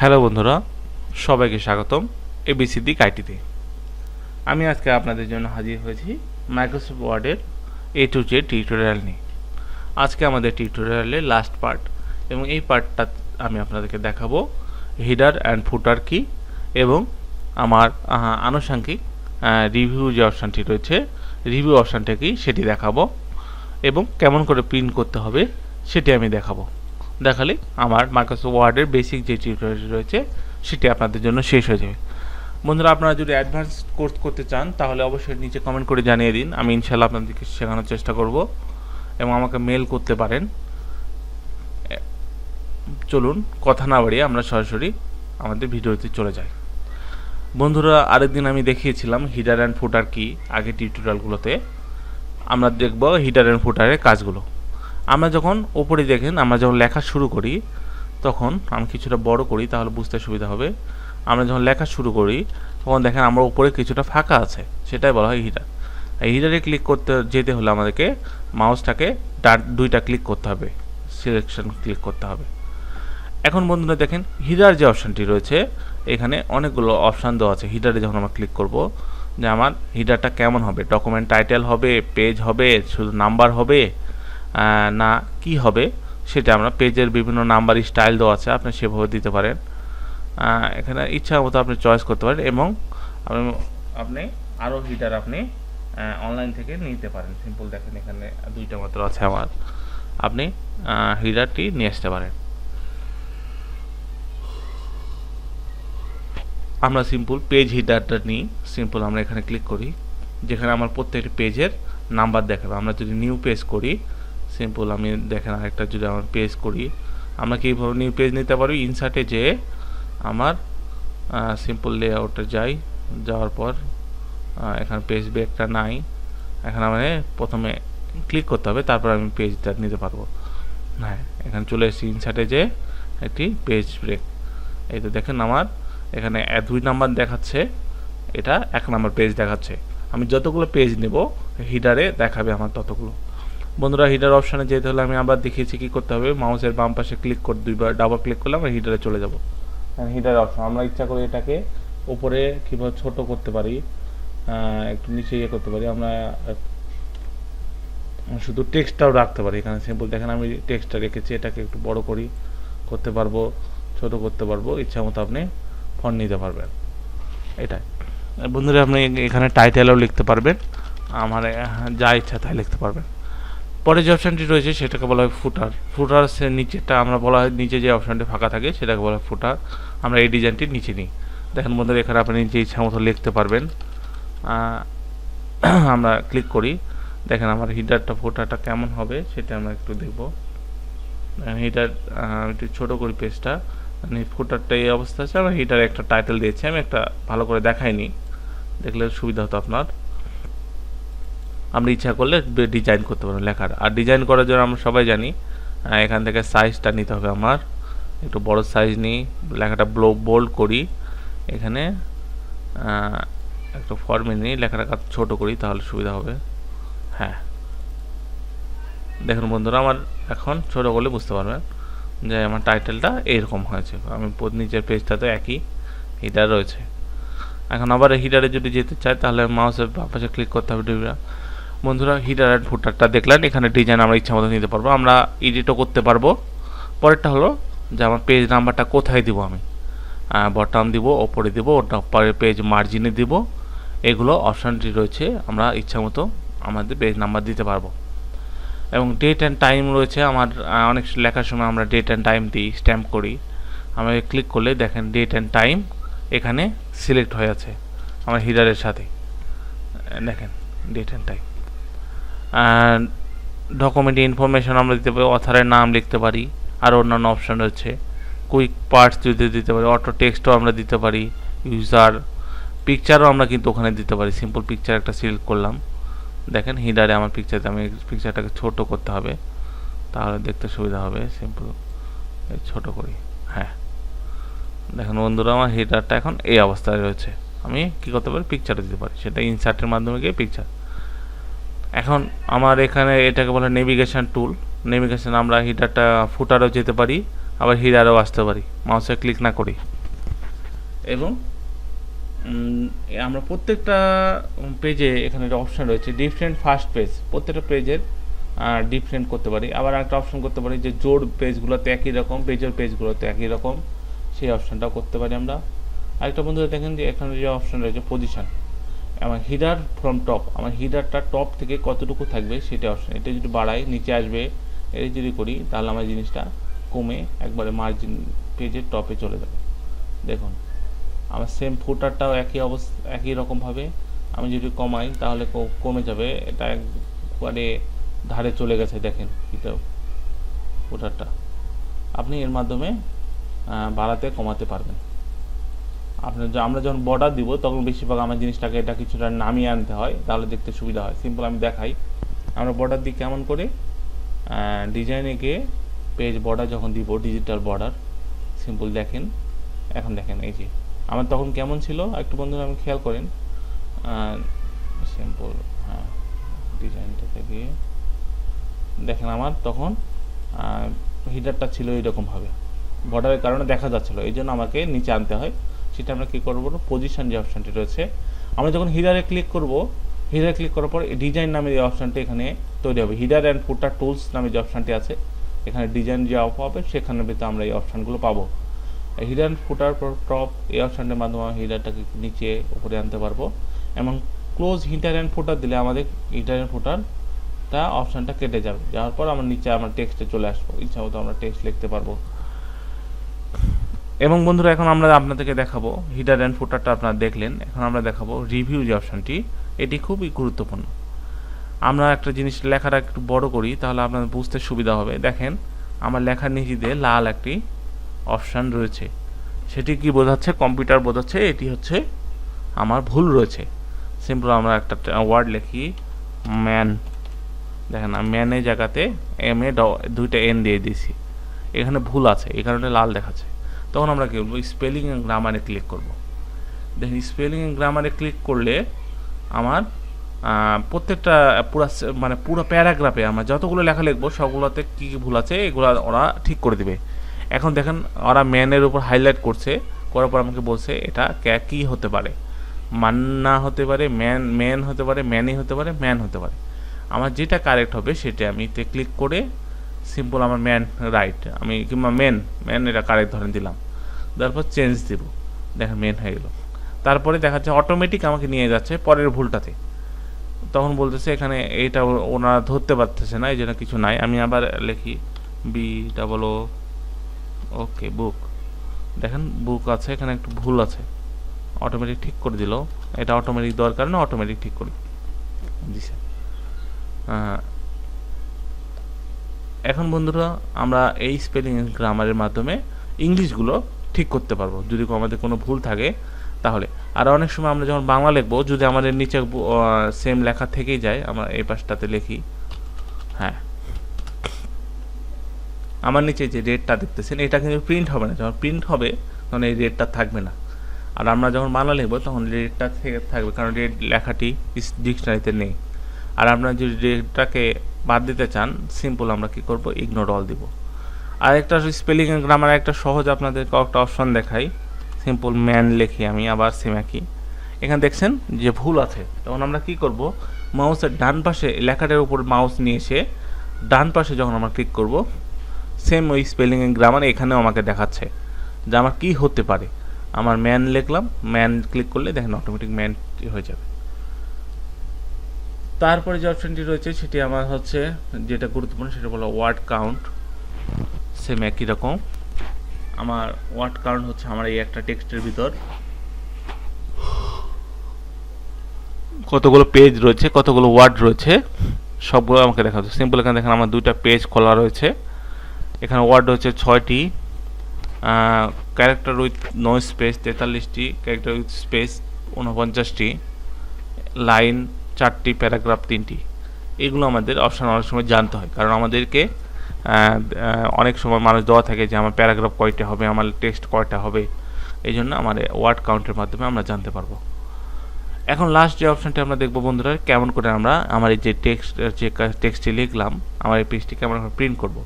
Hello বন্ধুরা, সবাইকে স্বাগতম সিদ্দিক আইটিতে। আমি আজকে আপনাদের জন্য হাজির হয়েছি মাইক্রোসফট ওয়ার্ডের A to Z টিউটোরিয়াল নিয়ে। আজকে আমাদের টিউটোরিয়ালের লাস্ট পার্ট, এবং এই পার্টটা আমি আপনাদেরকে দেখাবো হিডার অ্যান্ড ফুটার কি, এবং আমার আনুষঙ্গিক রিভিউ যে অপশানটি রয়েছে, রিভিউ অপশানটা কি সেটি দেখাবো, এবং কেমন করে প্রিন্ট করতে হবে সেটি আমি দেখাবো। দেখালে আমার মাইক্রোসফট ওয়ার্ডের বেসিক যে টিউটোরিয়াল রয়েছে সেটি আপনাদের জন্য শেষ হয়ে যাবে। বন্ধুরা, আপনারা যদি অ্যাডভান্স কোর্স করতে চান তাহলে অবশ্যই নিচে কমেন্ট করে জানিয়ে দিন, আমি ইনশাআল্লাহ আপনাদেরকে শেখানোর চেষ্টা করব, এবং আমাকে মেল করতে পারেন। চলুন কথা না বাড়িয়ে আমরা সরাসরি আমাদের ভিডিওতে চলে যাই। বন্ধুরা, আরেকদিন আমি দেখিয়েছিলাম হিডার অ্যান্ড ফুটার কি, আগে টিউটোরিয়ালগুলোতে। আমরা দেখব হিডার অ্যান্ড ফুটারের কাজগুলো। আমরা যখন ওপরে দেখেন, আমরা যখন লেখা শুরু করি, তখন আমি কিছুটা বড় করি তাহলে বুঝতে সুবিধা হবে। আমরা যখন লেখা শুরু করি তখন দেখেন আমরা উপরে কিছুটা ফাঁকা আছে, সেটাই বলা হয় হিডার। এই হিডারে ক্লিক করতে যেতে হলে আমাদেরকে মাউসটাকে দুইটা ক্লিক করতে হবে, সিলেকশন ক্লিক করতে হবে। এখন বন্ধুরা দেখেন হিডার যে অপশানটি রয়েছে, এখানে অনেকগুলো অপশান দেওয়া আছে। হিডারে যখন আমরা ক্লিক করব, যে আমার হিডারটা কেমন হবে, ডকুমেন্ট টাইটেল হবে, পেজ হবে, শুধু নাম্বার হবে না কি হবে, সেটা আমরা পেজের বিভিন্ন নাম্বার স্টাইল দেওয়া আছে, আপনি সেভাবে দিতে পারেন। এখানে ইচ্ছা মতো আপনি চয়েস করতে পারেন, এবং আপনি আরও হিডার আপনি অনলাইন থেকে নিতে পারেন। সিম্পল দেখেন এখানে দুইটা মাত্র আছে আমার, আপনি হিডারটি নিয়ে আসতে পারেন। আমরা সিম্পল পেজ হিডারটা নিই। সিম্পল আমরা এখানে ক্লিক করি, যেখানে আমার প্রত্যেকটি পেজের নাম্বার দেখাবে। আমরা যদি নিউ পেজ করি, সিম্পল আমি দেখেন আরেকটা যদি আমার পেজ করি, আমরা কীভাবে নিউ পেজ নিতে পারি, ইনসার্টে যে আমার সিম্পল লেআউটে যাওয়ার পর এখানে পেজ ব্রেকটা নাই, এখানে আমাদের প্রথমে ক্লিক করতে হবে, তারপর আমি পেজটা নিতে পারবো। হ্যাঁ, এখানে চলে এসেছি ইনসার্টে যে একটি পেজ ব্রেক। এই তো দেখেন আমার এখানে 2 নাম্বার দেখাচ্ছে, এটা 1 নাম্বার পেজ দেখাচ্ছে। আমি যতগুলো পেজ নেব হিডারে দেখাবে আমার ততগুলো। বন্ধুরা, হিডার অপশানে যেতে হলে আমি আবার দেখিয়েছি কী করতে হবে, মাউসের বাম পাশে ক্লিক করে দুইবার ডাবল ক্লিক করলে আমরা হিডারে চলে যাব। হিডার অপশন আমরা ইচ্ছা করে এটাকে উপরে কীভাবে ছোট করতে পারি, একটু নিচে করতে পারি, আমরা শুধু টেক্সটটাও রাখতে পারি। এখানে সিম্পল দেখেন আমি টেক্সটটা রেখেছি, এটাকে একটু বড় করতে পারবো, ছোট করতে পারবো, ইচ্ছা মতো আপনি ফন্ট নিতে পারবেন। এটাই বন্ধুরা, আপনি এখানে টাইটেলও লিখতে পারবেন, আমার যা ইচ্ছা তাই লিখতে পারবেন। পরে যে অপশানটি রয়েছে সেটাকে বলা হয় ফুটার। ফুটার নিচেটা আমরা বলা হয়, নিচে যে অপশানটি ফাঁকা থাকে সেটাকে বলা হয় ফুটার। আমরা এই ডিজাইনটির নিচে নিই। দেখেন বন্ধুরা, এখানে আপনি নিজে ইচ্ছা মতো লিখতে পারবেন। আমরা ক্লিক করি, দেখেন আমার হিডারটা ফুটারটা কেমন হবে সেটা আমরা একটু দেখব। হিডার একটু ছোটো করি পেজটা, মানে ফুটারটা এই অবস্থা আছে। আমরা হিডারে একটা টাইটেল দিয়েছি, আমি একটা ভালো করে দেখাইনি, দেখলে সুবিধা হতো আপনার। আমরা ইচ্ছা করলে ডিজাইন করতে পারবো লেখার। আর ডিজাইন করার জন্য আমরা সবাই জানি এখান থেকে সাইজটা নিতে হবে। আমার একটু বড় সাইজ নিই, লেখাটা বোল্ড করি, এখানে একটু ফর্মে নিই, লেখাটা ছোট করি, তাহলে সুবিধা হবে। হ্যাঁ, দেখুন বন্ধুরা, আমার এখন ছোট করলে বুঝতে পারবেন যে আমার টাইটেলটা এইরকম হয়েছে। আমি নিচের পেজটাতে একই হিডার রয়েছে। এখন আবার হিডারে যদি যেতে চাই তাহলে মাউসের পাশে ক্লিক করতে হবে। বন্ধুরা, হিডার অ্যান্ড ফুটারটা দেখলেন, এখানে ডিজাইন আমরা ইচ্ছা মতো নিতে পারবো, আমরা এডিটও করতে পারবো। পরেরটা হলো যে আমার পেজ নাম্বারটা কোথায় দিব, আমি বটম দিব, ওপরে দিব, পরে পেজ মার্জিনে দিব, এগুলো অপশানটি রয়েছে। আমরা ইচ্ছা মতো আমাদের পেজ নাম্বার দিতে পারবো। এবং ডেট অ্যান্ড টাইম রয়েছে। আমার অনেক লেখার সময় আমরা ডেট অ্যান্ড টাইম দিই, স্ট্যাম্প করি। আমরা ক্লিক করলে দেখেন ডেট অ্যান্ড টাইম এখানে সিলেক্ট হয়ে আছে আমার হিডারের সাথে। দেখেন date and time. Document information আমরা দিতে পারি, অথারের নাম লিখতে পারি, আর অন্যান্য অপশান রয়েছে। কুইক পার্টস যদি দিতে পারি, অটো টেক্সটও আমরা দিতে পারি, ইউজার পিকচারও আমরা কিন্তু ওখানে দিতে পারি। সিম্পল পিকচার একটা সিলেক্ট করলাম, দেখেন হিডারে আমার পিকচারটা, আমি পিকচারটাকে ছোট করতে হবে তাহলে দেখতে সুবিধা হবে। সিম্পল ছোট করি। হ্যাঁ, দেখেন বন্ধুরা, আমার হিডারটা এখন এই অবস্থায় রয়েছে। আমি কি করতে পারি, পিকচারও দিতে পারি, সেটা ইনসার্টের মাধ্যমে গিয়ে পিকচার। এখন আমার এখানে এটাকে বলে নেভিগেশন টুল। নেভিগেশন আমরা হিডারটা ফুটারও যেতে পারি, আবার হিডারও আসতে পারি মাউসে ক্লিক না করি। এবং আমরা প্রত্যেকটা পেজে এখানে একটা অপশান রয়েছে ডিফারেন্ট ফার্স্ট পেজ, প্রত্যেকটা পেজের ডিফারেন্ট করতে পারি। আবার একটা অপশন করতে পারি যে জোড় পেজগুলোতে একই রকম, পেজের পেজগুলোতে একই রকম, সেই অপশানটাও করতে পারি আমরা। আরেকটা বন্ধুরা দেখেন যে এখানে যে অপশান রয়েছে পজিশন, আমার হিডার ফ্রম টপ, আমার হিডারটা টপ থেকে কতটুকু থাকবে সেটা অপশান। এটা যদি বাড়াই নিচে আসবে, এই যদি করি তাহলে আমার জিনিসটা কমে একবারে মার্জিন পেজের টপে চলে যাবে। দেখুন আমার সেম ফুটারটাও একই রকমভাবে আমি যদি কমাই তাহলে কমে যাবে, এটা একবারে ধারে চলে গেছে। দেখেন এটা ফুটারটা আপনি এর মাধ্যমে বাড়াতে কমাতে পারবেন। আমরা যখন বর্ডার দিব তখন বেশিরভাগ আমার জিনিসটাকে এটা কিছুটা নামিয়ে আনতে হয়, তাহলে দেখতে সুবিধা হয়। সিম্পল আমি দেখাই আমরা বর্ডার দিই কেমন করে। ডিজাইনে গিয়ে পেজ বর্ডার যখন দিব, ডিজিটাল বর্ডার, সিম্পল দেখেন। এখন দেখেন এই যে আমার তখন কেমন ছিল একটু বন্ধুরা আমি খেয়াল করেন। সিম্পল ডিজাইনটাতে গিয়ে দেখেন আমার তখন হিডারটা ছিল এইরকমভাবে, বর্ডারের কারণে দেখা যাচ্ছিলো, এই জন্য আমাকে নিচে আনতে হয়। সেটা আমরা কী করবো, পজিশন যে অপশানটি রয়েছে, আমরা যখন হিডারে ক্লিক করব, হিডারে ক্লিক করার পর ডিজাইন নামে যে অপশানটি এখানে তৈরি হবে, হিডার অ্যান্ড ফুটার টুলস নামে যে অপশানটি আছে এখানে ডিজাইন যে অফ হবে সেখানের ভিতরে আমরা এই অপশানগুলো পাবো। হিডার ফুটার টপ এই অপশানটির মাধ্যমে হিডারটাকে নিচে উপরে আনতে পারবো। এবং ক্লোজ হিডার অ্যান্ড ফুটার দিলে আমাদের হিডার অ্যান্ড ফুটারটা অপশানটা কেটে যাবে, যাওয়ার পর আমরা নিচে আমরা টেক্সটে চলে আসবো, ইচ্ছা মতো আমরা টেক্সট লিখতে পারবো। এবং বন্ধুরা এখন আমরা আপনাদেরকে দেখাবো হিডার অ্যান্ড ফুটারটা আপনারা দেখলেন, এখন আমরা দেখাবো রিভিউ যে অপশানটি, এটি খুবই গুরুত্বপূর্ণ। আমরা একটা জিনিস লেখাটা একটু বড় করি তাহলে আপনাদের বুঝতে সুবিধা হবে। দেখেন আমার লেখার নিচে দিয়ে লাল একটি অপশান রয়েছে, সেটি কি বোঝাচ্ছে, কম্পিউটার বোঝাচ্ছে এটি হচ্ছে আমার ভুল রয়েছে। সিম্পল আমরা একটা ওয়ার্ড লিখি ম্যান, দেখেন আমি ম্যানের জায়গাতে এম এ দুইটা এন দিয়ে দিয়েছি, এখানে ভুল আছে এই কারণে লাল দেখাচ্ছে। তখন আমরা কী করবো, স্পেলিং অ্যান্ড গ্রামারে ক্লিক করব। দেখেন স্পেলিং অ্যান্ড গ্রামারে ক্লিক করলে আমার প্রত্যেকটা পুরো প্যারাগ্রাফে আমরা যতগুলো লেখা লিখবো সবগুলোতে কী কী ভুল আছে এগুলো ওরা ঠিক করে দেবে। এখন দেখেন ওরা ম্যানের উপর হাইলাইট করছে, করার পর আমাকে বলছে এটা কী হতে পারে, মান্না হতে পারে, ম্যান হতে পারে, ম্যানই হতে পারে, ম্যান হতে পারে। আমার যেটা কারেক্ট হবে সেটা আমি এতে ক্লিক করে সিম্পল আমার ম্যান রাইট, আমি কিংবা ম্যান এটা কারেক্ট ধরে দিলাম, তারপর চেঞ্জ দেব, দেখেন মেন হয়ে গেল। তারপরে দেখা যাচ্ছে অটোমেটিক আমাকে নিয়ে যাচ্ছে পরের ভুলটাতে, তখন বলতেছে এখানে এইটা ওনারা ধরতে পারতেছে না, এই জন্য কিছু নাই। আমি আবার লিখি BOO, ওকে বুক, দেখেন বুক আছে, এখানে একটু ভুল আছে, অটোমেটিক ঠিক করে দিল। এটা অটোমেটিক দরকার না, অটোমেটিক ঠিক করে দিছে। এখন বন্ধুরা আমরা এই স্পেলিং গ্রামারের মাধ্যমে ইংলিশগুলো ঠিক করতে পারবো যদি আমাদের কোনো ভুল থাকে তাহলে। আর অনেক সময় আমরা যখন বাংলা লিখবো যদি আমাদের নিচে সেম লেখা থেকেই যায়, আমরা এই পাশটাতে লিখি, হ্যাঁ আমার নিচে যে রেডটা দেখতেছেন এটা কিন্তু প্রিন্ট হবে না, যখন প্রিন্ট হবে তখন এই রেডটা থাকবে না। আর আমরা যখন বাংলা লিখবো তখন রেডটা থেকে থাকবে, কারণ রেড লেখাটি ডিকশনারিতে নেই। আর আপনারা যদি রেডটাকে বাদ দিতে চান সিম্পল আমরা কি করব, ইগনোর অল দিব। আর একটা স্পেলিং এন্ড গ্রামার একটা সহজ আপনাদের কয়েকটা অপশন দেখাই। সিম্পল ম্যান লিখি আমি, আবার সেম একই, এখানে দেখছেন যে ভুল আছে, তখন আমরা কি করব, মাউসের ডান পাশে লেখাটার উপর মাউস নিয়ে এসে ডান পাশে যখন আমরা ক্লিক করব সেম ওই স্পেলিং এন্ড গ্রামার এখানেও আমাকে দেখাচ্ছে যে আমার কি হতে পারে। আমার ম্যান লিখলাম, ম্যান ক্লিক করলে দেখেন অটোমেটিক ম্যান হয়ে যাবে। তারপরে যে অপশনটি রয়েছে সেটি আমার হচ্ছে যেটা গুরুত্বপূর্ণ সেটা হলো ওয়ার্ড কাউন্ট, সেম একই রকম। আমার ওয়ার্ড কাউন্ট হচ্ছে আমার এই একটা টেক্সটের ভিতর কতগুলো পেজ রয়েছে, কতগুলো ওয়ার্ড রয়েছে সবগুলো আমাকে দেখাচ্ছে। সিম্পল এখানে দেখেন আমার দুইটা পেজ খোলা রয়েছে, এখানে ওয়ার্ড হচ্ছে 6টি, ক্যারেক্টার উইথ নো স্পেস 43টি, ক্যারেক্টার উইথ স্পেস 49টি, লাইন 4টি, প্যারাগ্রাফ 3টি। এগুলো আমাদের অপশান অনেক সময় জানতে হয়, কারণ আমাদেরকে অনেক সময় মানুষ দেওয়া থাকে যে আমার প্যারাগ্রাফ কয়টা হবে, আমার টেক্সট কয়টা হবে, এই জন্য আমার ওয়ার্ড কাউন্টের মাধ্যমে আমরা জানতে পারবো। এখন লাস্ট যে অপশানটি আমরা দেখবো বন্ধুরা, কেমন করে আমরা আমার এই যে টেক্সটটি লিখলাম আমার এই পেজটি কেমন করে প্রিন্ট করব।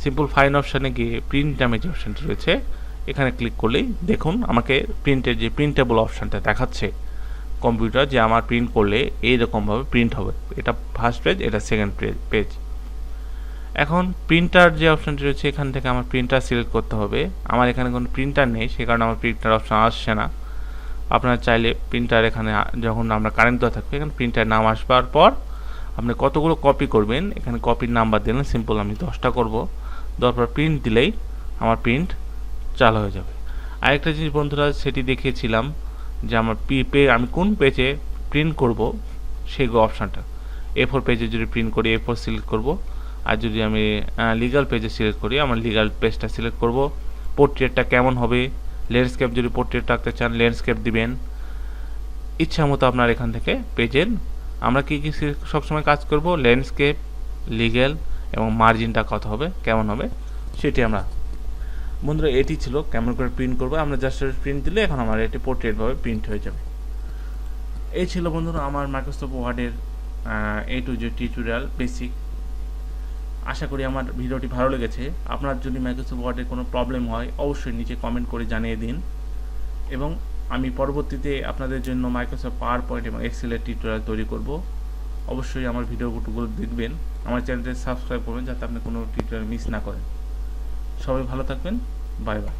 সিম্পল ফাইন অপশানে গিয়ে প্রিন্ট নামে যে অপশানটি রয়েছে এখানে ক্লিক করলেই দেখুন আমাকে প্রিন্টের যে প্রিন্টেবল অপশানটা দেখাচ্ছে কম্পিউটার, যে আমার প্রিন্ট করলে এইরকমভাবে প্রিন্ট হবে। এটা ফার্স্ট পেজ, এটা সেকেন্ড পেজ। এখন প্রিন্টার যে অপশানটি রয়েছে এখান থেকে আমার প্রিন্টার সিলেক্ট করতে হবে। আমার এখানে কোনো প্রিন্টার নেই, সে কারণে আমার প্রিন্টার অপশান আসছে না। আপনারা চাইলে প্রিন্টার এখানে যখন আমরা কারেন্ট দেওয়া থাকবে এখানে প্রিন্টার নাম আসবার পর আপনি কতগুলো কপি করবেন এখানে কপির নাম্বার দিলেন, সিম্পল আমি 10টা করব, দেওয়ার পর প্রিন্ট দিলেই আমার প্রিন্ট চালু হয়ে যাবে। আরেকটা জিনিস বন্ধুরা সেটি দেখিয়েছিলাম যে আমার আমি কোন পেজে প্রিন্ট করব সেই অপশানটা। A4 পেজে যদি প্রিন্ট করি A4 সিলেক্ট করব, আর যদি আমি লিগ্যাল পেজে সিলেক্ট করি আমার লিগ্যাল পেজটা সিলেক্ট করব। পোর্ট্রেটটা কেমন হবে, ল্যান্ডস্কেপ যদি পোর্ট্রেট রাখতে চান ল্যান্ডস্কেপ দিবেন, ইচ্ছা মতো আপনার এখান থেকে পেজের আমরা কি কি সবসময় কাজ করব, ল্যান্ডস্কেপ, লিগ্যাল এবং মার্জিনটা কত হবে কেমন হবে সেটি আমরা। বন্ধুরা এটি ছিল কেমন করে প্রিন্ট করবো, আমরা জাস্ট প্রিন্ট দিলে এখন আমার এটি পোর্ট্রেটভাবে প্রিন্ট হয়ে যাবে। এই ছিল বন্ধুরা আমার মাইক্রোসফট ওয়ার্ডের A to Z tutorial basic. আশা করি আমার ভিডিওটি ভালো লেগেছে। আপনার যদি মাইক্রোসফট ওয়ার্ডে কোনো প্রবলেম হয় অবশ্যই নিচে কমেন্ট করে জানিয়ে দিন, এবং আমি পরবর্তীতে আপনাদের জন্য মাইক্রোসফট পাওয়ার পয়েন্ট এবং এক্সেলের টিউটোরিয়াল তৈরি করব। অবশ্যই আমার ভিডিওগুলো দেখবেন, আমার চ্যানেলটি সাবস্ক্রাইব করবেন যাতে আপনি কোনো টিউটোরিয়াল মিস না করেন। সবাই ভালো থাকবেন, বাই বাই।